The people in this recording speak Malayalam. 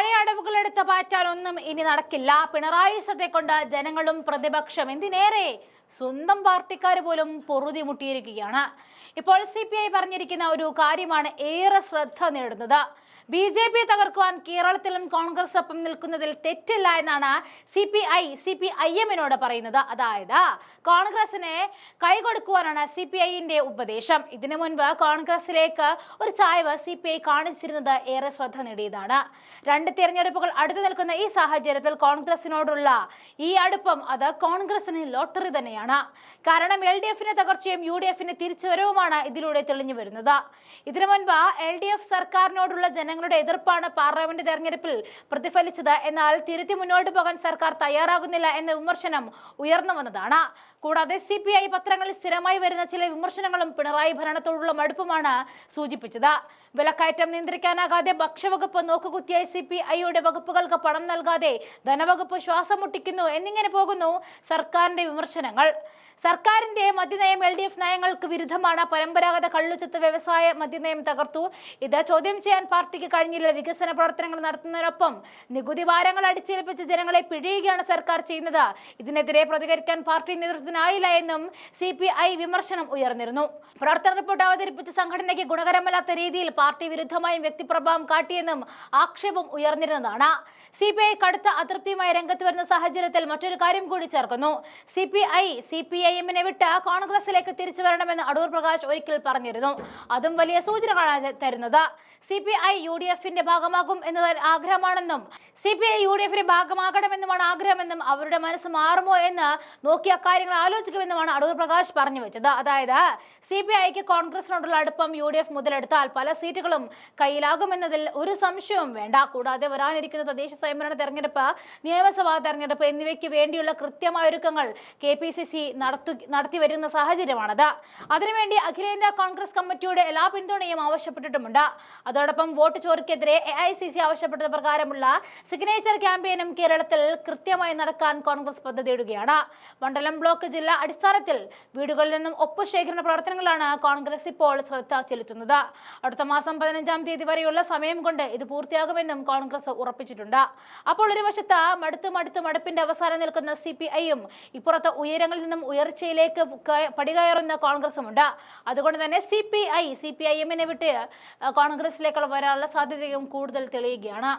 പഴയ അടവുകളെടുത്ത് മാറ്റാനൊന്നും ഇനി നടക്കില്ല. പിണറായി സത്തെ കൊണ്ട് ജനങ്ങളും പ്രതിപക്ഷം എന്തിനേറെ സ്വന്തം പാർട്ടിക്കാർ പോലും പൊറുതി മുട്ടിയിരിക്കുകയാണ്. ഇപ്പോൾ CPI പറഞ്ഞിരിക്കുന്ന ഒരു കാര്യമാണ് ഏറെ ശ്രദ്ധ നേടുന്നത്. BJP തകർക്കുവാൻ കേരളത്തിലും കോൺഗ്രസ് ഒപ്പം നിൽക്കുന്നതിൽ തെറ്റില്ല എന്നാണ് CPIM-നോട് പറയുന്നത്. അതായത് കോൺഗ്രസിനെ കൈകൊടുക്കുവാനാണ് CPI-ന്റെ ഉപദേശം. ഇതിനു മുൻപ് കോൺഗ്രസിലേക്ക് ഒരു ചായ്വ് CPI കാണിച്ചിരുന്നത് ഏറെ ശ്രദ്ധ നേടിയതാണ്. രണ്ട് തിരഞ്ഞെടുപ്പുകൾ അടുത്തു നിൽക്കുന്ന ഈ സാഹചര്യത്തിൽ കോൺഗ്രസിനോടുള്ള ഈ അടുപ്പം അത് കോൺഗ്രസിന് ലോട്ടറി തന്നെയാണ്. കാരണം LDF-ന്റെ തകർച്ചയും UDF-ന്റെ തിരിച്ചുവരവുമാണ് ഇതിലൂടെ തെളിഞ്ഞു വരുന്നത്. ഇതിനു മുൻപ് LDF സർക്കാരിനോടുള്ള ജനങ്ങളുടെ എതിർപ്പാണ് പാർലമെന്റ് തെരഞ്ഞെടുപ്പിൽ പ്രതിഫലിച്ചത്. എന്നാൽ തിരുത്തി മുന്നോട്ട് പോകാൻ സർക്കാർ തയ്യാറാകുന്നില്ല എന്ന വിമർശനം ഉയർന്നു വന്നതാണ്. കൂടാതെ CPI പത്രങ്ങളിൽ സ്ഥിരമായി വരുന്ന ചില വിമർശനങ്ങളും പിണറായി ഭരണത്തോടുള്ള മടുപ്പുമാണ് സൂചിപ്പിച്ചത്. വിലക്കയറ്റം നിയന്ത്രിക്കാനാകാതെ ഭക്ഷ്യവകുപ്പ് നോക്കുകുത്തിയായി CPI-യുടെ വകുപ്പുകൾക്ക് പണം നൽകാതെ ധനവകുപ്പ് ശ്വാസം മുട്ടിക്കുന്നു എന്നിങ്ങനെ പോകുന്നു സർക്കാരിന്റെ വിമർശനങ്ങൾ. സർക്കാരിന്റെ മദ്യനയം LDF നയങ്ങൾക്ക് വിരുദ്ധമാണ്. പരമ്പരാഗത കള്ളുചെത്ത് വ്യവസായ മദ്യനയം തകർത്തു. ഇത് ചോദ്യം ചെയ്യാൻ പാർട്ടിക്ക് കഴിഞ്ഞില്ല. വികസന പ്രവർത്തനങ്ങൾ നടത്തുന്നതിനൊപ്പം നികുതി ഭാരങ്ങൾ അടിച്ചേൽപ്പിച്ച് ജനങ്ങളെ പിഴിയുകയാണ് സർക്കാർ ചെയ്യുന്നത്. ഇതിനെതിരെ പ്രതികരിക്കാൻ പാർട്ടി നേതൃത്വത്തിനായില്ല എന്നും CPI വിമർശനം ഉയർന്നിരുന്നു. പ്രവർത്തന റിപ്പോർട്ട് അവതരിപ്പിച്ച സംഘടനയ്ക്ക് ഗുണകരമല്ലാത്ത രീതിയിൽ പാർട്ടി വിരുദ്ധമായും വ്യക്തിപ്രഭാവം കാട്ടിയെന്നും ആക്ഷേപം ഉയർന്നിരുന്നതാണ്. CPI കടുത്ത അതൃപ്തിയുമായി രംഗത്ത് വരുന്ന സാഹചര്യത്തിൽ മറ്റൊരു കാര്യം കൂടി ചേർക്കുന്നു. CPIM-നെ വിട്ട് കോൺഗ്രസിലേക്ക് തിരിച്ചു വരണമെന്ന് അടൂർ പ്രകാശ് ഒരിക്കൽ പറഞ്ഞിരുന്നു. അതും വലിയ സൂചനകളാണ് തരുന്നത്. CPI UDF-ന്റെ ഭാഗമാകും എന്നത് ആഗ്രഹമാണെന്നും CPI UDF-ന്റെ ഭാഗമാകണമെന്നുമാണ് ആഗ്രഹമെന്നും അവരുടെ മനസ്സ് മാറുമോ എന്ന് നോക്കിയ കാര്യങ്ങൾ ആലോചിക്കുമെന്നുമാണ് അടൂർ പ്രകാശ് പറഞ്ഞു വെച്ചത്. അതായത് CPI-ക്ക് കോൺഗ്രസിനോടുള്ള അടുപ്പം UDF മുതലെടുത്താൽ പല സീറ്റുകളും കയ്യിലാകുമെന്നതിൽ ഒരു സംശയവും വേണ്ട. കൂടാതെ വരാനിരിക്കുന്ന തദ്ദേശ സ്വയംഭരണ തെരഞ്ഞെടുപ്പ്, നിയമസഭാ തെരഞ്ഞെടുപ്പ് എന്നിവയ്ക്ക് വേണ്ടിയുള്ള കൃത്യമായ ഒരുക്കങ്ങൾ KPCC നടത്തി വരുന്ന സാഹചര്യമാണത്. അതിനുവേണ്ടി അഖിലേന്ത്യാ കോൺഗ്രസ് കമ്മിറ്റിയുടെ എല്ലാ പിന്തുണയും ആവശ്യപ്പെട്ടിട്ടുമുണ്ട്. അതോടൊപ്പം വോട്ട് ചോർക്കെതിരെ AICC ആവശ്യപ്പെട്ടത് പ്രകാരമുള്ള സിഗ്നേച്ചർ ക്യാമ്പയിനും കേരളത്തിൽ കൃത്യമായി നടക്കാൻ കോൺഗ്രസ് പദ്ധതിയിടുകയാണ്. മണ്ഡലം, ബ്ലോക്ക്, ജില്ലാ അടിസ്ഥാനത്തിൽ വീടുകളിൽ നിന്നും ഒപ്പ് ശേഖരണ പ്രവർത്തനങ്ങളാണ് കോൺഗ്രസ് ഇപ്പോൾ ശ്രദ്ധ ചെലുത്തുന്നത്. അടുത്ത മാസം 15-ാം തീയതി വരെയുള്ള സമയം കൊണ്ട് ഇത് പൂർത്തിയാകുമെന്നും കോൺഗ്രസ് ഉറപ്പിച്ചിട്ടുണ്ട്. അപ്പോൾ ഒരു വശത്ത് മടുപ്പിന്റെ അവസാനം നിൽക്കുന്ന CPI-യും ഇപ്പുറത്ത് ഉയരങ്ങളിൽ നിന്നും ഉയർച്ചയിലേക്ക് പടികയറുന്ന കോൺഗ്രസുമുണ്ട്. അതുകൊണ്ട് തന്നെ CPI CPIM-നെ വിട്ട് കോൺഗ്രസിലേക്കുള്ള വരാനുള്ള സാധ്യതയും കൂടുതൽ തെളിയുകയാണ്.